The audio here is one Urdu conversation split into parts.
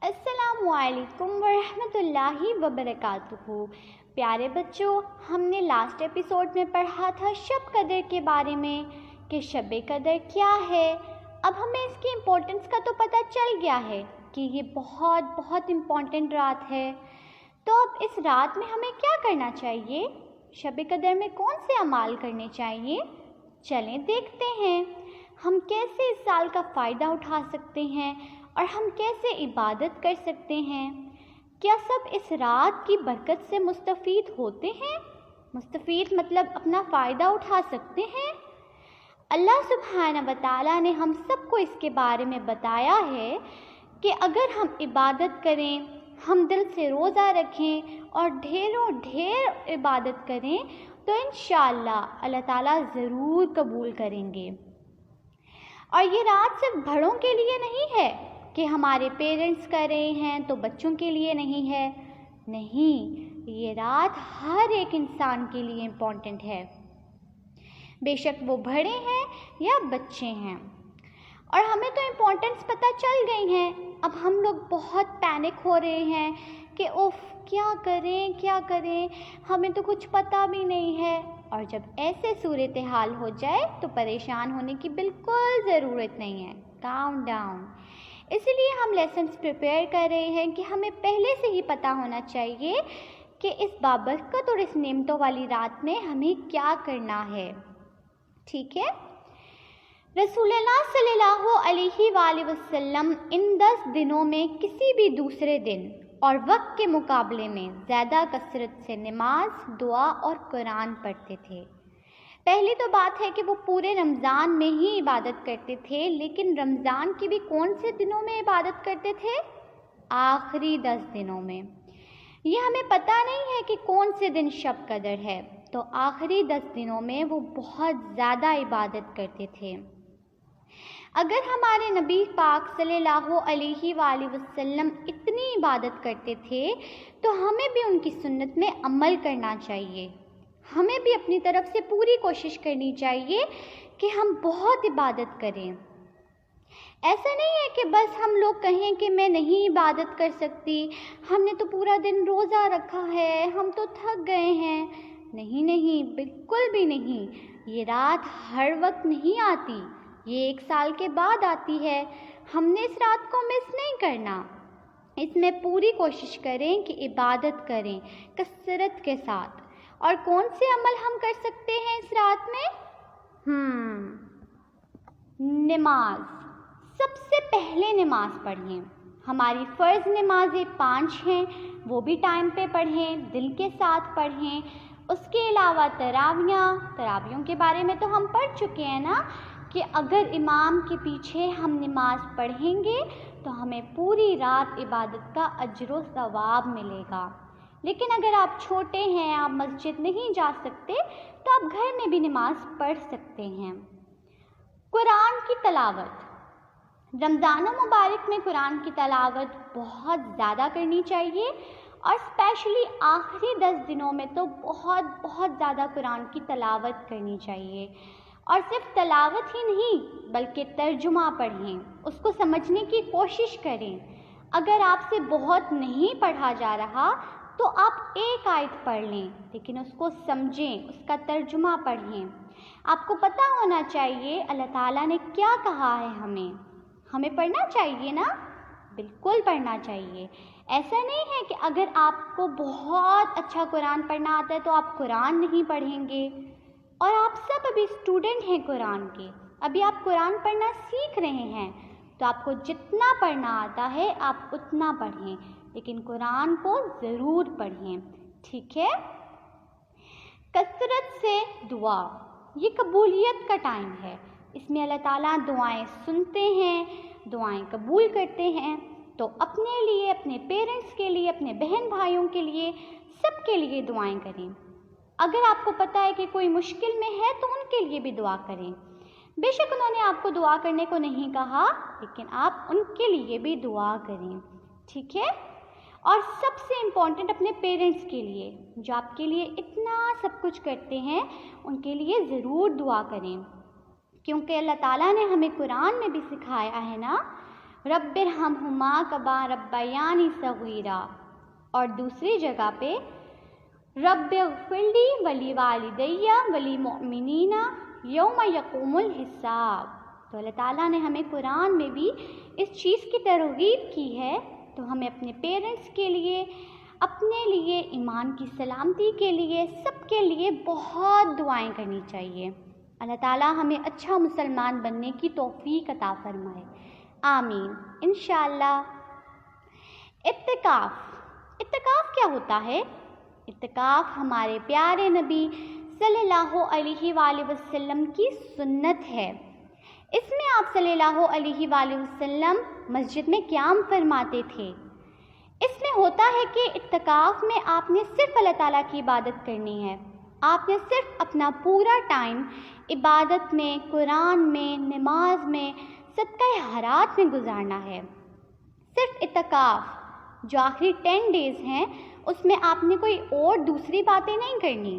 السلام علیکم ورحمۃ اللہ وبرکاتہ۔ پیارے بچوں، ہم نے لاسٹ ایپیسوڈ میں پڑھا تھا شب قدر کے بارے میں کہ شب قدر کیا ہے۔ اب ہمیں اس کی امپورٹنس کا تو پتہ چل گیا ہے کہ یہ بہت امپورٹنٹ رات ہے۔ تو اب اس رات میں ہمیں کیا کرنا چاہیے؟ شب قدر میں کون سے اعمال کرنے چاہیے؟ چلیں دیکھتے ہیں ہم کیسے اس سال کا فائدہ اٹھا سکتے ہیں اور ہم کیسے عبادت کر سکتے ہیں۔ کیا سب اس رات کی برکت سے مستفید ہوتے ہیں؟ مستفید مطلب اپنا فائدہ اٹھا سکتے ہیں؟ اللہ سبحانہ و تعالیٰ نے ہم سب کو اس کے بارے میں بتایا ہے کہ اگر ہم عبادت کریں، ہم دل سے روزہ رکھیں اور ڈھیر عبادت کریں تو انشاءاللہ اللہ تعالیٰ ضرور قبول کریں گے۔ اور یہ رات صرف بڑوں کے لیے نہیں ہے کہ ہمارے پیرنٹس کر رہے ہیں تو بچوں کے لیے نہیں ہے، نہیں، یہ رات ہر ایک انسان کے لیے امپورٹنٹ ہے، بے شک وہ بڑے ہیں یا بچے ہیں۔ اور ہمیں تو امپورٹنس پتہ چل گئی ہیں، اب ہم لوگ بہت پینک ہو رہے ہیں کہ اوف کیا کریں، ہمیں تو کچھ پتہ بھی نہیں ہے۔ اور جب ایسے صورتحال ہو جائے تو پریشان ہونے کی بالکل ضرورت نہیں ہے، کام ڈاؤن۔ اس لیے ہم لیسنز پریپیئر کر رہے ہیں کہ ہمیں پہلے سے ہی پتہ ہونا چاہیے کہ اس بابرکت اور اس نعمتوں والی رات میں ہمیں کیا کرنا ہے، ٹھیک ہے؟ رسول اللہ صلی اللہ علیہ وآلہ وسلم ان 10 دنوں میں کسی بھی دوسرے دن اور وقت کے مقابلے میں زیادہ کثرت سے نماز، دعا اور قرآن پڑھتے تھے۔ پہلی تو بات ہے کہ وہ پورے رمضان میں ہی عبادت کرتے تھے، لیکن رمضان کی بھی کون سے دنوں میں عبادت کرتے تھے؟ آخری 10 دنوں میں۔ یہ ہمیں پتہ نہیں ہے کہ کون سے دن شب قدر ہے، تو آخری 10 دنوں میں وہ بہت زیادہ عبادت کرتے تھے۔ اگر ہمارے نبی پاک صلی اللہ علیہ وآلہ وسلم اتنی عبادت کرتے تھے تو ہمیں بھی ان کی سنت میں عمل کرنا چاہیے۔ ہمیں بھی اپنی طرف سے پوری کوشش کرنی چاہیے کہ ہم بہت عبادت کریں۔ ایسا نہیں ہے کہ بس ہم لوگ کہیں کہ میں نہیں عبادت کر سکتی، ہم نے تو پورا دن روزہ رکھا ہے، ہم تو تھک گئے ہیں۔ نہیں، بالکل بھی نہیں۔ یہ رات ہر وقت نہیں آتی، یہ 1 سال کے بعد آتی ہے۔ ہم نے اس رات کو مس نہیں کرنا، اس میں پوری کوشش کریں کہ عبادت کریں کثرت کے ساتھ۔ اور کون سے عمل ہم کر سکتے ہیں اس رات میں؟ نماز۔ سب سے پہلے نماز پڑھیں۔ ہماری فرض نمازیں 5 ہیں، وہ بھی ٹائم پہ پڑھیں، دل کے ساتھ پڑھیں۔ اس کے علاوہ تراویحوں کے بارے میں تو ہم پڑھ چکے ہیں نا کہ اگر امام کے پیچھے ہم نماز پڑھیں گے تو ہمیں پوری رات عبادت کا اجر و ثواب ملے گا۔ لیکن اگر آپ چھوٹے ہیں، آپ مسجد نہیں جا سکتے تو آپ گھر میں بھی نماز پڑھ سکتے ہیں۔ قرآن کی تلاوت۔ رمضان المبارک میں قرآن کی تلاوت بہت زیادہ کرنی چاہیے، اور اسپیشلی آخری 10 دنوں میں تو بہت زیادہ قرآن کی تلاوت کرنی چاہیے۔ اور صرف تلاوت ہی نہیں بلکہ ترجمہ پڑھیں، اس کو سمجھنے کی کوشش کریں۔ اگر آپ سے بہت نہیں پڑھا جا رہا تو آپ ایک آیت پڑھ لیں، لیکن اس کو سمجھیں، اس کا ترجمہ پڑھیں۔ آپ کو پتہ ہونا چاہیے اللہ تعالیٰ نے کیا کہا ہے، ہمیں پڑھنا چاہیے نا، بالکل پڑھنا چاہیے۔ ایسا نہیں ہے کہ اگر آپ کو بہت اچھا قرآن پڑھنا آتا ہے تو آپ قرآن نہیں پڑھیں گے۔ اور آپ سب ابھی اسٹوڈنٹ ہیں قرآن کے، ابھی آپ قرآن پڑھنا سیکھ رہے ہیں، تو آپ کو جتنا پڑھنا آتا ہے آپ اتنا پڑھیں، لیکن قرآن کو ضرور پڑھیں، ٹھیک ہے؟ کثرت سے دعا۔ یہ قبولیت کا ٹائم ہے، اس میں اللہ تعالیٰ دعائیں سنتے ہیں، دعائیں قبول کرتے ہیں۔ تو اپنے لیے، اپنے پیرنٹس کے لیے، اپنے بہن بھائیوں کے لیے، سب کے لیے دعائیں کریں۔ اگر آپ کو پتہ ہے کہ کوئی مشکل میں ہے تو ان کے لیے بھی دعا کریں۔ بے شک انہوں نے آپ کو دعا کرنے کو نہیں کہا، لیکن آپ ان کے لیے بھی دعا کریں، ٹھیک ہے؟ اور سب سے امپورٹنٹ اپنے پیرنٹس کے لیے، جو آپ کے لیے اتنا سب کچھ کرتے ہیں، ان کے لیے ضرور دعا کریں، کیونکہ اللہ تعالیٰ نے ہمیں قرآن میں بھی سکھایا ہے نا، رب ارحمہما کما ربیانی صغیرا، اور دوسری جگہ پہ رب اغفر لی ولی والدی وللمؤمنین یوم یقوم الحساب۔ تو اللہ تعالیٰ نے ہمیں قرآن میں بھی اس چیز کی ترغیب کی ہے، تو ہمیں اپنے پیرنٹس کے لیے، اپنے لیے، ایمان کی سلامتی کے لیے، سب کے لیے بہت دعائیں کرنی چاہیے۔ اللہ تعالیٰ ہمیں اچھا مسلمان بننے کی توفیق عطا فرمائے، آمین انشاءاللہ۔ اعتکاف کیا ہوتا ہے؟ اعتکاف ہمارے پیارے نبی صلی اللہ علیہ وآلہ وسلم کی سنت ہے۔ اس میں آپ صلی اللہ علیہ وآلہ وسلم مسجد میں قیام فرماتے تھے۔ اس میں ہوتا ہے کہ اعتکاف میں آپ نے صرف اللہ تعالیٰ کی عبادت کرنی ہے، آپ نے صرف اپنا پورا ٹائم عبادت میں، قرآن میں، نماز میں، صدقہ خیرات میں گزارنا ہے۔ صرف اعتکاف جو آخری 10 ڈیز ہیں اس میں آپ نے کوئی اور دوسری باتیں نہیں کرنی،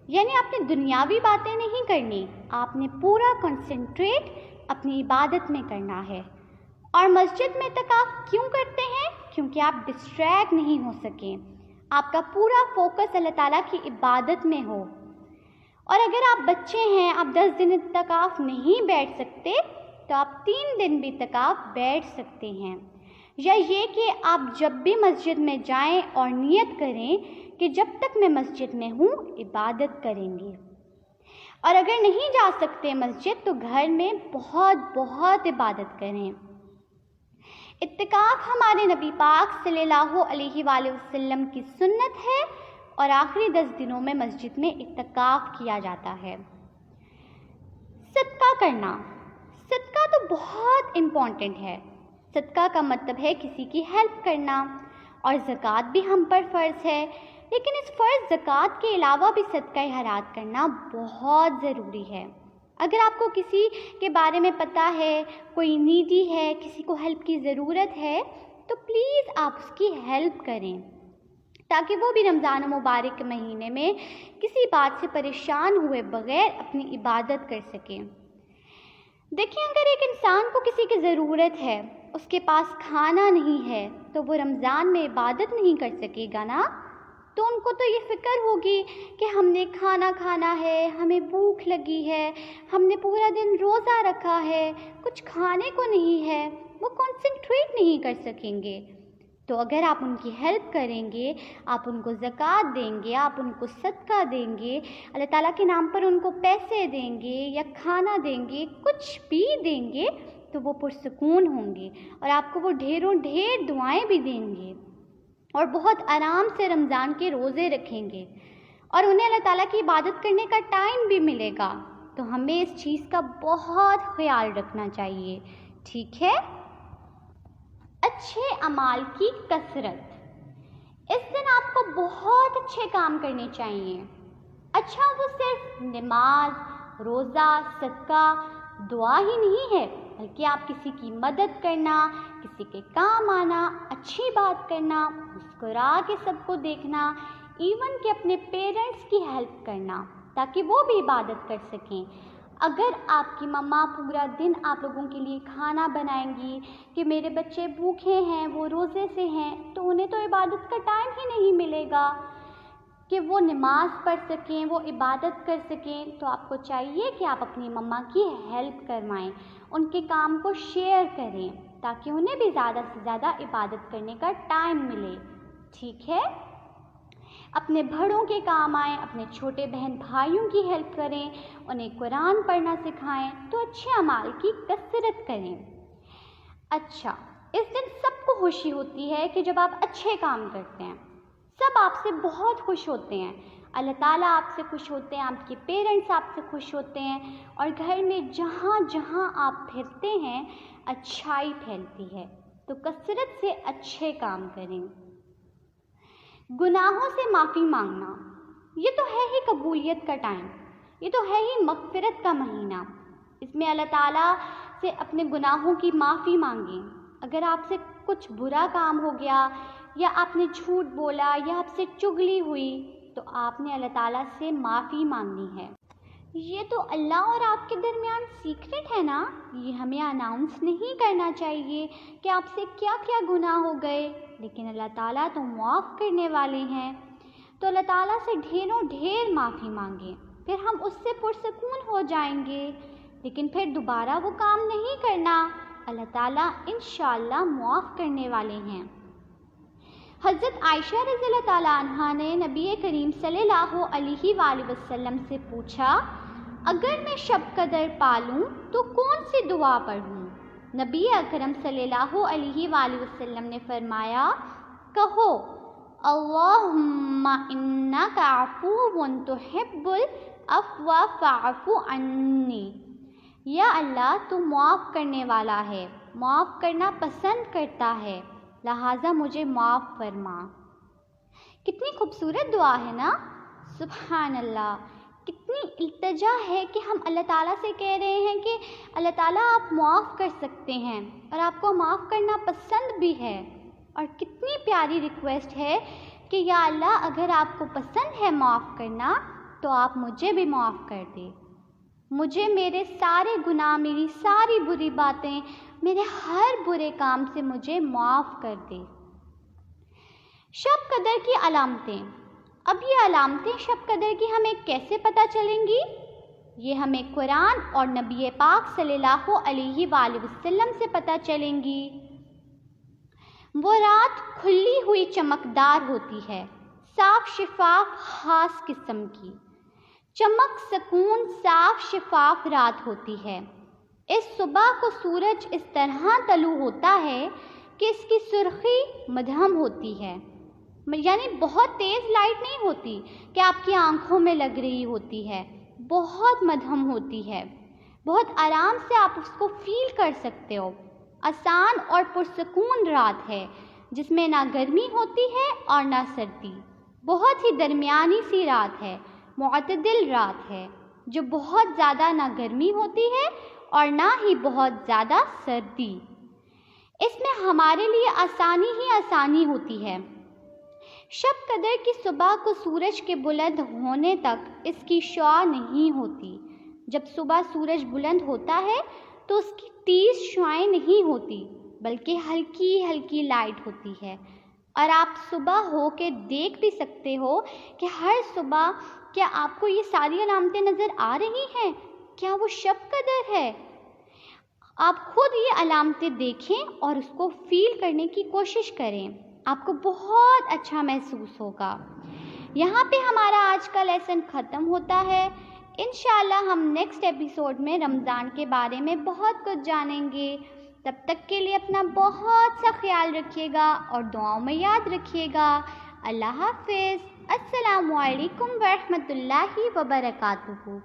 یعنی آپ نے دنیاوی باتیں نہیں کرنی، آپ نے پورا کنسنٹریٹ اپنی عبادت میں کرنا ہے۔ اور مسجد میں اعتکاف کیوں کرتے ہیں؟ کیونکہ آپ ڈسٹریکٹ نہیں ہو سکیں، آپ کا پورا فوکس اللہ تعالیٰ کی عبادت میں ہو۔ اور اگر آپ بچے ہیں، آپ 10 دن اعتکاف نہیں بیٹھ سکتے تو آپ 3 دن بھی اعتکاف بیٹھ سکتے ہیں، یا یہ کہ آپ جب بھی مسجد میں جائیں اور نیت کریں کہ جب تک میں مسجد میں ہوں عبادت کریں گے۔ اور اگر نہیں جا سکتے مسجد تو گھر میں بہت عبادت کریں۔ اعتکاف ہمارے نبی پاک صلی اللہ علیہ وآلہ وسلم کی سنت ہے، اور آخری 10 دنوں میں مسجد میں اعتکاف کیا جاتا ہے۔ صدقہ کرنا، صدقہ تو بہت امپورٹنٹ ہے۔ صدقہ کا مطلب ہے کسی کی ہیلپ کرنا، اور زکوٰۃ بھی ہم پر فرض ہے، لیکن اس فرض زکوٰۃ کے علاوہ بھی صدقہ خیرات کرنا بہت ضروری ہے۔ اگر آپ کو کسی کے بارے میں پتہ ہے، کوئی نیڈی ہے، کسی کو ہیلپ کی ضرورت ہے، تو پلیز آپ اس کی ہیلپ کریں، تاکہ وہ بھی رمضان مبارک کے مہینے میں کسی بات سے پریشان ہوئے بغیر اپنی عبادت کر سکیں۔ دیکھیں، اگر ایک انسان کو کسی کی ضرورت ہے، اس کے پاس کھانا نہیں ہے، تو وہ رمضان میں عبادت نہیں کر سکے گا نا، تو ان کو تو یہ فکر ہوگی کہ ہم نے کھانا کھانا ہے، ہمیں بھوک لگی ہے، ہم نے پورا دن روزہ رکھا ہے، کچھ کھانے کو نہیں ہے، وہ کنسنٹریٹ نہیں کر سکیں گے۔ تو اگر آپ ان کی ہیلپ کریں گے، آپ ان کو زکوٰۃ دیں گے، آپ ان کو صدقہ دیں گے، اللہ تعالیٰ کے نام پر ان کو پیسے دیں گے یا کھانا دیں گے، کچھ بھی دیں گے، تو وہ پرسکون ہوں گے، اور آپ کو وہ ڈھیروں ڈھیر دعائیں بھی دیں گے، اور بہت آرام سے رمضان کے روزے رکھیں گے، اور انہیں اللہ تعالیٰ کی عبادت کرنے کا ٹائم بھی ملے گا۔ تو ہمیں اس چیز کا بہت خیال رکھنا چاہیے، ٹھیک ہے؟ اچھے اعمال کی کثرت، اس دن آپ کو بہت اچھے کام کرنے چاہیے۔ اچھا، وہ صرف نماز، روزہ، صدقہ، دعا ہی نہیں ہے، بلکہ آپ کسی کی مدد کرنا، کسی کے کام آنا، اچھی بات کرنا، مسکرا کے سب کو دیکھنا، ایون کہ اپنے پیرنٹس کی ہیلپ کرنا تاکہ وہ بھی عبادت کر سکیں۔ اگر آپ کی مما پورا دن آپ لوگوں کے لیے کھانا بنائیں گی کہ میرے بچے بھوکے ہیں، وہ روزے سے ہیں، تو انہیں تو عبادت کا ٹائم ہی نہیں ملے گا کہ وہ نماز پڑھ سکیں، وہ عبادت کر سکیں۔ تو آپ کو چاہیے کہ آپ اپنی مما کی ہیلپ کروائیں، ان کے کام کو شیئر کریں، تاکہ انہیں بھی زیادہ سے زیادہ عبادت کرنے کا ٹائم ملے، ٹھیک ہے؟ اپنے بڑوں کے کام آئیں، اپنے چھوٹے بہن بھائیوں کی ہیلپ کریں، انہیں قرآن پڑھنا سکھائیں، تو اچھے اعمال کی کثرت کریں۔ اچھا، اس دن سب کو خوشی ہوتی ہے کہ جب آپ اچھے کام کرتے ہیں، سب آپ سے بہت خوش ہوتے ہیں، اللہ تعالیٰ آپ سے خوش ہوتے ہیں، آپ کے پیرنٹس آپ سے خوش ہوتے ہیں، اور گھر میں جہاں جہاں آپ پھرتے ہیں اچھائی پھیلتی ہے۔ تو کثرت سے اچھے کام کریں۔ گناہوں سے معافی مانگنا، یہ تو ہے ہی قبولیت کا ٹائم، یہ تو ہے ہی مغفرت کا مہینہ۔ اس میں اللہ تعالیٰ سے اپنے گناہوں کی معافی مانگیں۔ اگر آپ سے کچھ برا کام ہو گیا، یا آپ نے جھوٹ بولا، یا آپ سے چغلی ہوئی، تو آپ نے اللہ تعالیٰ سے معافی مانگنی ہے۔ یہ تو اللہ اور آپ کے درمیان سیکرٹ ہے نا، یہ ہمیں اناؤنس نہیں کرنا چاہیے کہ آپ سے کیا کیا گناہ ہو گئے، لیکن اللہ تعالیٰ تو معاف کرنے والے ہیں۔ تو اللہ تعالیٰ سے ڈھیروں ڈھیر معافی مانگیں، پھر ہم اس سے پرسکون ہو جائیں گے، لیکن پھر دوبارہ وہ کام نہیں کرنا۔ اللہ تعالیٰ انشاءاللہ معاف کرنے والے ہیں۔ حضرت عائشہ رضی اللہ تعالیٰ عنہا نے نبی کریم صلی اللہ علیہ وآلہ وسلم سے پوچھا، اگر میں شب قدر پالوں تو کون سی دعا پڑھوں؟ نبی اکرم صلی اللہ علیہ وآلہ وسلم نے فرمایا، کہو اللہم انک عفو تحب العفو فاعف عنی، یا اللہ تو معاف کرنے والا ہے، معاف کرنا پسند کرتا ہے، لہٰذا مجھے معاف فرما۔ کتنی خوبصورت دعا ہے نا، سبحان اللہ، کتنی التجا ہے کہ ہم اللہ تعالیٰ سے کہہ رہے ہیں کہ اللہ تعالیٰ آپ معاف کر سکتے ہیں اور آپ کو معاف کرنا پسند بھی ہے، اور کتنی پیاری ریکویسٹ ہے کہ یا اللہ اگر آپ کو پسند ہے معاف کرنا تو آپ مجھے بھی معاف کر دے، مجھے میرے سارے گناہ، میری ساری بری باتیں، میرے ہر برے کام سے مجھے معاف کر دے۔ شب قدر کی علامتیں۔ اب یہ علامتیں شب قدر کی ہمیں کیسے پتہ چلیں گی؟ یہ ہمیں قرآن اور نبی پاک صلی اللہ علیہ وآلہ وسلم سے پتہ چلیں گی۔ وہ رات کھلی ہوئی چمکدار ہوتی ہے، صاف شفاف خاص قسم کی چمک، سکون، صاف شفاف رات ہوتی ہے۔ اس صبح کو سورج اس طرح طلوع ہوتا ہے کہ اس کی سرخی مدھم ہوتی ہے، یعنی بہت تیز لائٹ نہیں ہوتی کہ آپ کی آنکھوں میں لگ رہی ہوتی ہے، بہت مدھم ہوتی ہے، بہت آرام سے آپ اس کو فیل کر سکتے ہو۔ آسان اور پرسکون رات ہے جس میں نہ گرمی ہوتی ہے اور نہ سردی، بہت ہی درمیانی سی رات ہے، معتدل رات ہے جو بہت زیادہ نہ گرمی ہوتی ہے اور نہ ہی بہت زیادہ سردی۔ اس میں ہمارے لیے آسانی ہی آسانی ہوتی ہے۔ شب قدر کی صبح کو سورج کے بلند ہونے تک اس کی شعاع نہیں ہوتی۔ جب صبح سورج بلند ہوتا ہے تو اس کی تیز شعاعیں نہیں ہوتی، بلکہ ہلکی ہلکی لائٹ ہوتی ہے، اور آپ صبح ہو کے دیکھ بھی سکتے ہو کہ ہر صبح کیا آپ کو یہ ساری علامتیں نظر آ رہی ہیں؟ کیا وہ شب قدر ہے؟ آپ خود یہ علامتیں دیکھیں اور اس کو فیل کرنے کی کوشش کریں، آپ کو بہت اچھا محسوس ہوگا۔ یہاں پہ ہمارا آج کا لیسن ختم ہوتا ہے۔ انشاءاللہ ہم نیکسٹ ایپیسوڈ میں رمضان کے بارے میں بہت کچھ جانیں گے۔ تب تک کے لیے اپنا بہت سا خیال رکھیے گا اور دعاؤں میں یاد رکھیے گا۔ اللہ حافظ۔ السلام علیکم ورحمۃ اللہ وبرکاتہ۔